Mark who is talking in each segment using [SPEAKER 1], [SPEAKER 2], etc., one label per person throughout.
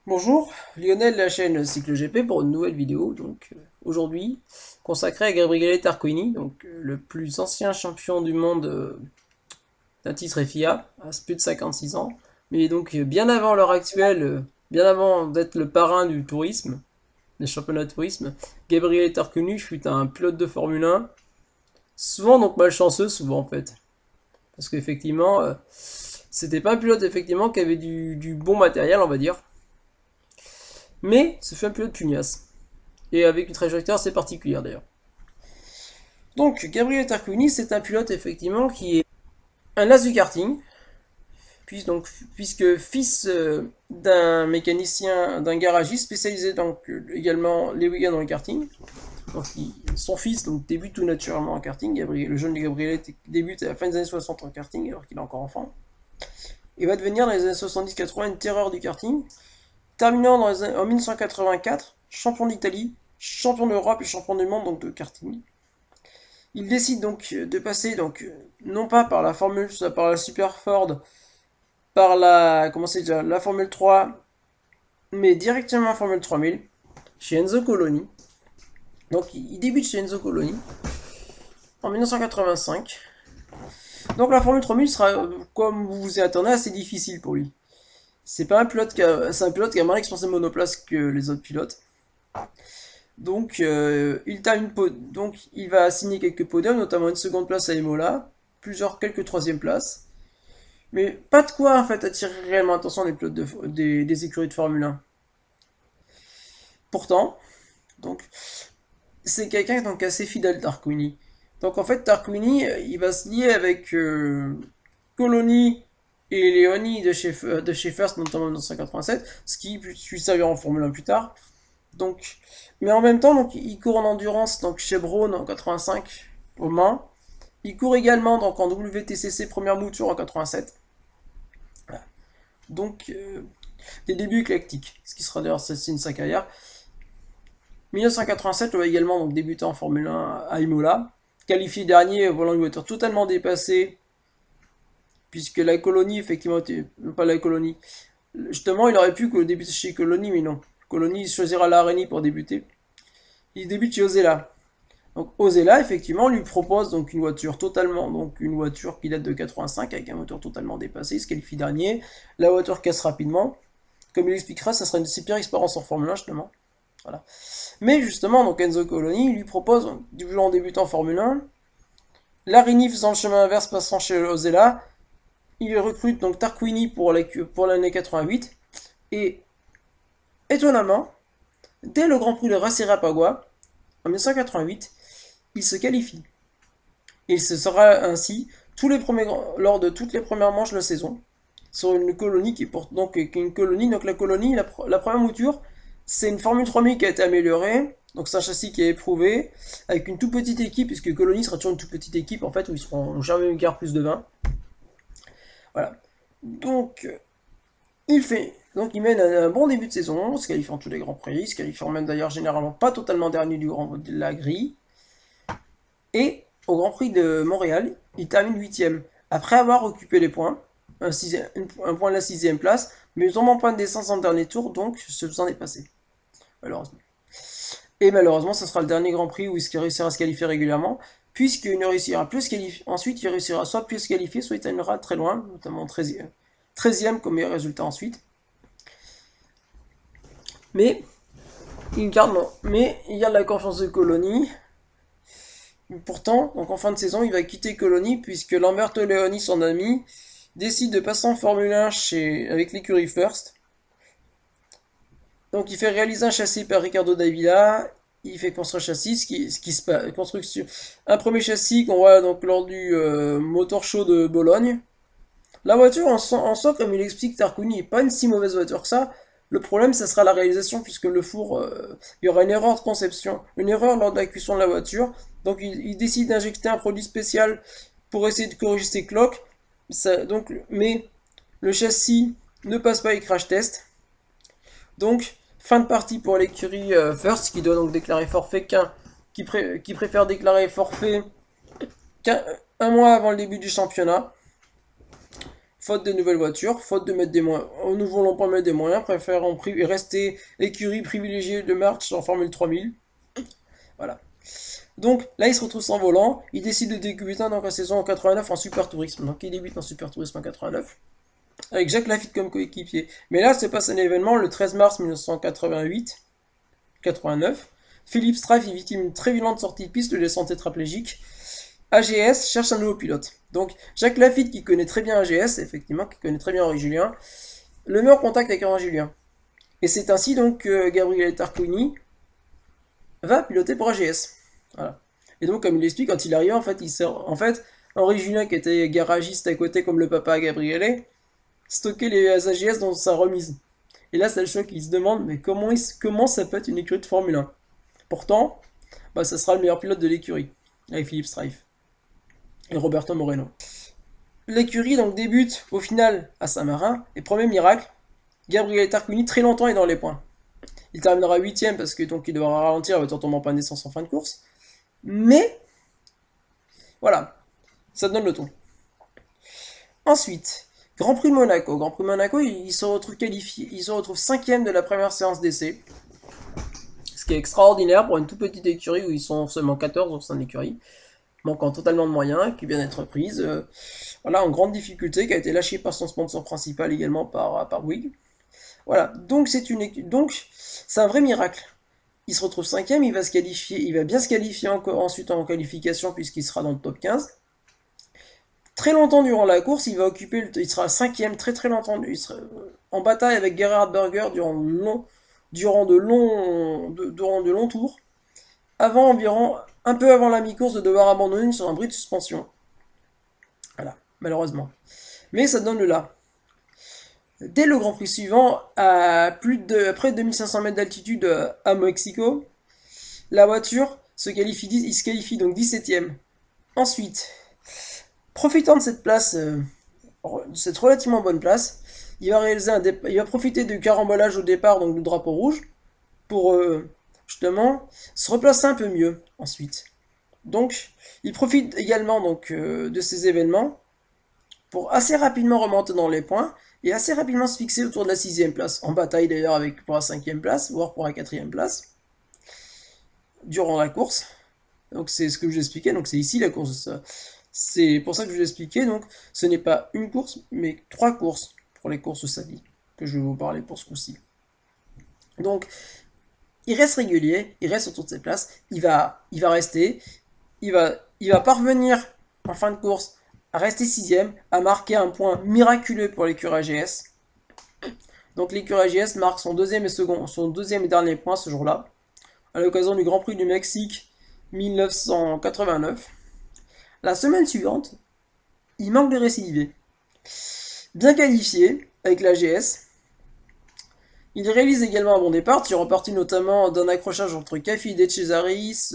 [SPEAKER 1] Bonjour, Lionel de la chaîne Cycle GP pour une nouvelle vidéo, aujourd'hui consacrée à Gabriele Tarquini, le plus ancien champion du monde d'un titre FIA, à plus de 56 ans, mais bien avant l'heure actuelle, bien avant d'être le parrain du tourisme, des championnats de tourisme, Gabriele Tarquini fut un pilote de Formule 1, souvent donc malchanceux, souvent en fait, parce qu'effectivement, c'était pas un pilote effectivement qui avait du bon matériel, on va dire. Mais ce fut un pilote pugnace. Et avec une trajectoire assez particulière d'ailleurs. Donc, Gabriele Tarquini, c'est un pilote effectivement qui est un as du karting, puisque fils d'un mécanicien, d'un garagiste spécialisé également les week-ends dans le karting. Son fils débute tout naturellement en karting. Le jeune Gabriele débute à la fin des années 60 en karting alors qu'il est encore enfant. Et va devenir dans les années 70-80 une terreur du karting, terminant en 1984 champion d'Italie, champion d'Europe et champion du monde de karting. Il décide de passer non pas par la Formule, par la Super Ford, par la Formule 3, mais directement en Formule 3000 chez Enzo Coloni. Donc il débute chez Enzo Coloni en 1985. Donc la Formule 3000 sera, comme vous vous y attendez, assez difficile pour lui. C'est un pilote qui a moins d'expérience monoplace que les autres pilotes. Il va signer quelques podiums, notamment une seconde place à Imola, quelques troisième places. Mais pas de quoi en fait attirer réellement l'attention des pilotes des écuries de Formule 1. Pourtant, donc c'est quelqu'un assez fidèle Tarquini. Donc en fait Tarquini, il va se lier avec Coloni et Leoni de chez First, notamment en 1987, ce qui lui servira en Formule 1 plus tard. Mais en même temps, il court en endurance chez Braun en 85 au Mans. Il court également en WTCC première mouture en 87. Donc des débuts éclectiques, ce qui sera d'ailleurs celle-ci de sa carrière. 1987, il va également débuter en Formule 1 à Imola, qualifié dernier volant une voiture totalement dépassée, puisque la colonie, effectivement, pas la colonie. Justement, il aurait pu débuter chez Coloni, mais non. Coloni choisira l'Areni pour débuter. Il débute chez Osella. Donc Osella, effectivement, lui propose une voiture une voiture qui date de 85 avec un moteur totalement dépassé, il se qualifie dernier. La voiture casse rapidement. Comme il expliquera, ça sera une super expérience en Formule 1 justement. Voilà. Mais justement, Enzo Coloni lui propose, en débutant en Formule 1, Larini faisant le chemin inverse, passant chez Osella, il recrute Tarquini pour l'année 88, et étonnamment, dès le Grand Prix de Rasirapagua, en 1988, il se qualifie. Et ce sera ainsi lors de toutes les premières manches de la saison, sur une colonie qui porte une colonie. Donc la colonie, la première mouture, c'est une Formule 3000 qui a été améliorée. Donc c'est un châssis qui est éprouvé, avec une toute petite équipe, puisque Colonie sera toujours une toute petite équipe en fait, où ils seront jamais une carte plus de 20. Voilà. Il mène un bon début de saison, se qualifiant tous les grands prix, se qualifiant même d'ailleurs généralement pas totalement dernier de la grille. Et au Grand Prix de Montréal, il termine 8ème, après avoir occupé les points, un point de la 6ème place, mais tombe en point de descente en dernier tour, donc se faisant dépasser. Malheureusement. Et malheureusement, ce sera le dernier Grand Prix où il réussira à se qualifier régulièrement, puisqu'il ne réussira plus à se qualifier. Ensuite, il réussira soit plus à se qualifier, soit il terminera très loin, notamment 13ème comme meilleur résultat ensuite. Mais il garde la confiance de Coloni. Pourtant, en fin de saison, il va quitter Coloni puisque Lamberto Leoni, son ami, décide de passer en Formule 1 avec l'écurie First. Donc il fait réaliser un châssis par Ricardo Davila, il fait construire un châssis, un premier châssis qu'on voit lors du Motor Show de Bologne. La voiture en soi, comme il explique Tarquini, n'est pas une si mauvaise voiture que ça. Le problème, ça sera la réalisation, puisque le four, il y aura une erreur de conception, une erreur lors de la cuisson de la voiture. Donc il décide d'injecter un produit spécial pour essayer de corriger ses cloques. Mais le châssis ne passe pas les crash tests. Donc, fin de partie pour l'écurie First, qui doit déclarer forfait qui préfère déclarer forfait un mois avant le début du championnat. faute de nouvelles voitures, faute de mettre des moyens, ne voulant pas mettre des moyens, préférant rester écurie privilégiée de marche en Formule 3000. Voilà. Donc là, il se retrouve sans volant, il décide de débuter donc la saison en 89 en Super Tourisme. Donc il débute en Super Tourisme en 89, avec Jacques Laffite comme coéquipier. Mais là, se passe un événement le 13 mars 1988-89. Philippe Strife est victime d'une très violente sortie de piste, le laissant tétraplégique. AGS cherche un nouveau pilote. Donc Jacques Laffite, qui connaît très bien AGS, effectivement, qui connaît très bien Henri Julien, le met en contact avec Henri Julien. Et c'est ainsi donc que Gabriele Tarquini va piloter pour AGS. Voilà. Et donc, comme il l'explique, quand il arrive, en fait, Henri Julien, qui était garagiste à côté comme le papa à Gabriele, stockait les AGS dans sa remise. Et là, c'est le choc, il se demande, mais comment ça peut être une écurie de Formule 1? Pourtant, bah, ça sera le meilleur pilote de l'écurie, avec Philippe Strife et Roberto Moreno. L'écurie donc débute au final à Saint-Marin, et premier miracle, Gabriele Tarquini très longtemps est dans les points. Il terminera 8ème parce que donc il devra ralentir avec tombant en panne d'essence en fin de course. Mais voilà, ça donne le ton. Ensuite, Grand Prix de Monaco. Grand Prix de Monaco, il se retrouve qualifié, il se retrouve 5ème de la première séance d'essai. Ce qui est extraordinaire pour une toute petite écurie où ils sont seulement 14 au sein de l'écurie, manquant totalement de moyens, qui vient d'être prise. Voilà, en grande difficulté, qui a été lâchée par son sponsor principal également par Bouygues. Voilà, donc c'est un vrai miracle. Il se retrouve 5ème, il va se qualifier, il va bien se qualifier encore ensuite en qualification puisqu'il sera dans le top 15. Très longtemps durant la course, il sera 5ème très très longtemps, il sera en bataille avec Gerhard Berger durant de longs tours, un peu avant la mi-course de devoir abandonner sur un bris de suspension. Voilà, malheureusement. Mais ça donne le là. Dès le Grand Prix suivant, à près de 2500 mètres d'altitude à Mexico, la voiture il se qualifie donc 17ème. Ensuite, profitant de cette place, de cette relativement bonne place, il va profiter du carambolage au départ, donc du drapeau rouge, pour justement se replacer un peu mieux ensuite. Donc, il profite également donc de ces événements pour assez rapidement remonter dans les points et assez rapidement se fixer autour de la 6ème place, en bataille d'ailleurs pour la 5ème place, voire pour la 4ème place, durant la course. Donc c'est ce que je vous expliquais, donc c'est ici la course. C'est pour ça que je vous expliquais, donc ce n'est pas une course, mais 3 courses pour les courses Sadi, que je vais vous parler pour ce coup-ci. Donc, il reste régulier, il reste autour de ses places, il va rester, il va parvenir en fin de course à rester 6ème, à marquer un point miraculeux pour l'écurie AGS. Donc l'écurie AGS marque son deuxième et dernier point ce jour-là, à l'occasion du Grand Prix du Mexique 1989. La semaine suivante, il manque de récidiver. Bien qualifié avec l'AGS, il réalise également un bon départ, tirant parti notamment d'un accrochage entre Caffi et Cesaris,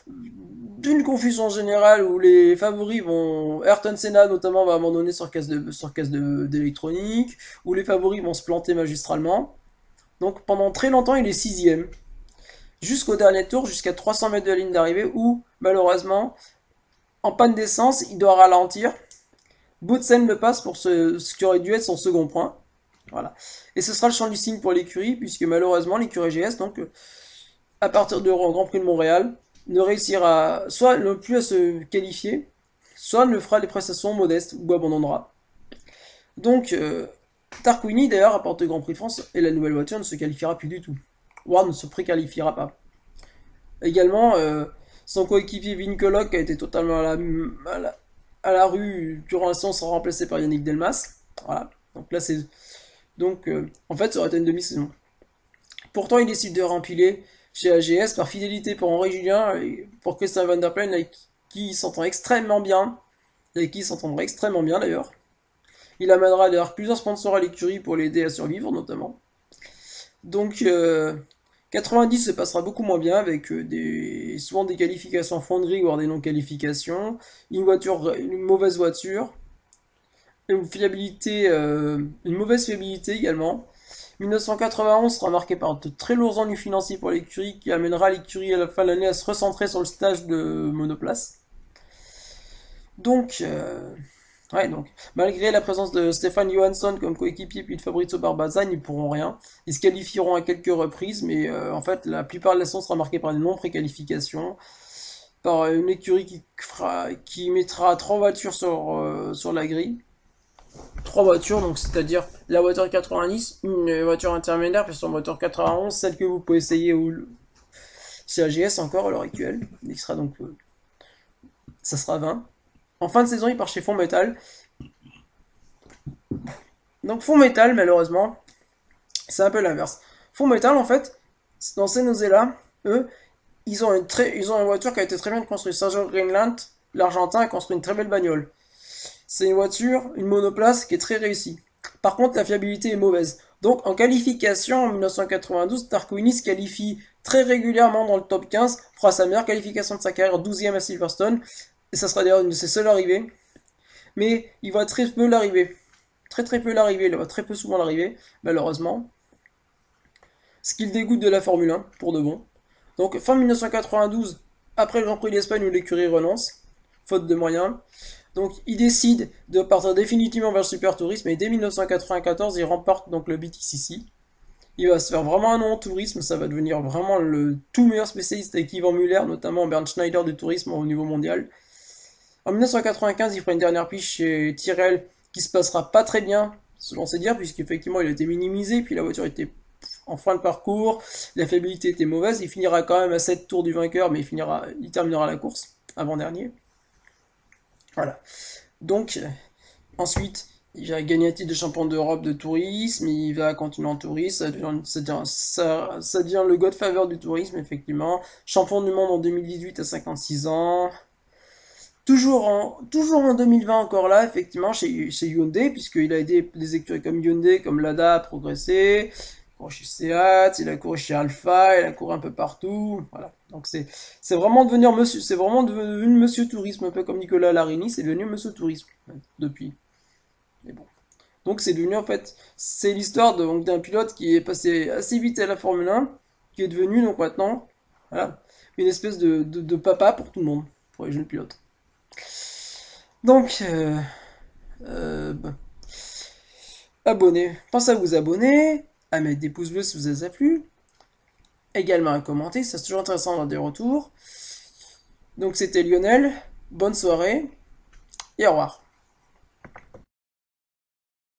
[SPEAKER 1] d'une confusion générale où les favoris Ayrton Senna notamment va abandonner sur casse d'électronique, où les favoris vont se planter magistralement. Donc pendant très longtemps il est 6ème, jusqu'au dernier tour, jusqu'à 300 mètres de la ligne d'arrivée, où malheureusement, en panne d'essence, il doit ralentir. Boutsen le passe pour ce qui aurait dû être son second point. Voilà. Et ce sera le champ du signe pour l'écurie, puisque malheureusement l'écurie GS, donc à partir du Grand Prix de Montréal, ne réussira soit ne plus à se qualifier, soit ne fera des prestations modestes ou abandonnera. Donc Tarquini d'ailleurs, à partir du Grand Prix de France, et la nouvelle voiture ne se qualifiera plus du tout. Voire ne se préqualifiera pas. Également, son coéquipier Vincolog, qui a été totalement à la rue durant la saison, sera remplacé par Yannick Delmas. Voilà. Donc là, en fait, ça aurait été une demi-saison. Pourtant, il décide de rempiler chez AGS par fidélité pour Henri Julien et pour Christian Van Der Plaine, avec qui il s'entend extrêmement bien. Avec qui il s'entendra extrêmement bien d'ailleurs. Il amènera d'ailleurs plusieurs sponsors à l'écurie pour l'aider à survivre, notamment. Donc, 90 se passera beaucoup moins bien avec souvent des qualifications en fonderie, voire des non-qualifications, une mauvaise voiture, une mauvaise fiabilité également. 1991 sera marqué par de très lourds ennuis financiers pour l'écurie qui amènera l'écurie à la fin de l'année à se recentrer sur le stage de monoplace. Donc, Ouais, donc, malgré la présence de Stéphane Johansson comme coéquipier puis de Fabrizio Barbazza, ils ne pourront rien. Ils se qualifieront à quelques reprises, mais en fait, la plupart de la saison sera marquée par des non-préqualifications, par une écurie qui mettra trois voitures sur la grille. Trois voitures, donc c'est-à-dire la voiture 90, une voiture intermédiaire, puis sur moteur 91, celle que vous pouvez essayer ou c'est AGS encore à l'heure actuelle. Il sera donc, ça sera 20. En fin de saison, il part chez Fond Metal. Donc Fond Metal, malheureusement, c'est un peu l'inverse. Fond Metal, en fait, dans ces nausées-là, eux, ils ont une voiture qui a été très bien construite. Sergio Greenland, l'Argentin, a construit une très belle bagnole. C'est une voiture, une monoplace qui est très réussie. Par contre, la fiabilité est mauvaise. Donc, en qualification, en 1992, Tarquini se qualifie très régulièrement dans le top 15, fera sa meilleure qualification de sa carrière, 12e à Silverstone, et ça sera d'ailleurs une de ses seules arrivées. Mais il va très peu l'arriver. Très très peu l'arriver, il va très peu souvent l'arriver, malheureusement. Ce qui le dégoûte de la Formule 1, pour de bon. Donc, fin 1992, après le Grand Prix d'Espagne où l'écurie renonce, faute de moyens, donc il décide de partir définitivement vers le super tourisme et dès 1994 il remporte donc le BTCC. Il va se faire vraiment un nom en tourisme, ça va devenir vraiment le tout meilleur spécialiste avec Yvan Muller, notamment Bernd Schneider du tourisme au niveau mondial. En 1995 il fera une dernière piste chez Tyrrell qui se passera pas très bien, selon ses dires, puisqu'effectivement il a été minimisé, puis la voiture était en fin de parcours, la fiabilité était mauvaise, il finira quand même à 7 tours du vainqueur, mais il terminera la course, avant-dernier. Voilà. Donc, ensuite, il va gagner un titre de champion d'Europe de tourisme, il va continuer en tourisme, ça devient le Godfather du tourisme, effectivement. Champion du monde en 2018 à 56 ans. Toujours en 2020 encore là, effectivement, chez Hyundai, puisqu'il a aidé des écuries comme Hyundai, comme Lada à progresser. Il a couru chez Seat, il a couru chez Alpha, il a couru un peu partout. Voilà. Donc c'est vraiment devenu Monsieur Tourisme, un peu comme Nicolas Larini, c'est devenu Monsieur Tourisme depuis. Mais bon. Donc c'est devenu en fait, c'est l'histoire d'un pilote qui est passé assez vite à la Formule 1, qui est devenu donc maintenant, voilà, une espèce de papa pour tout le monde, pour les jeunes pilotes. Donc, bah, abonnez, pensez à vous abonner, à mettre des pouces bleus si vous avez plu, également à commenter, c'est toujours intéressant d'avoir des retours. Donc c'était Lionel, bonne soirée et au revoir.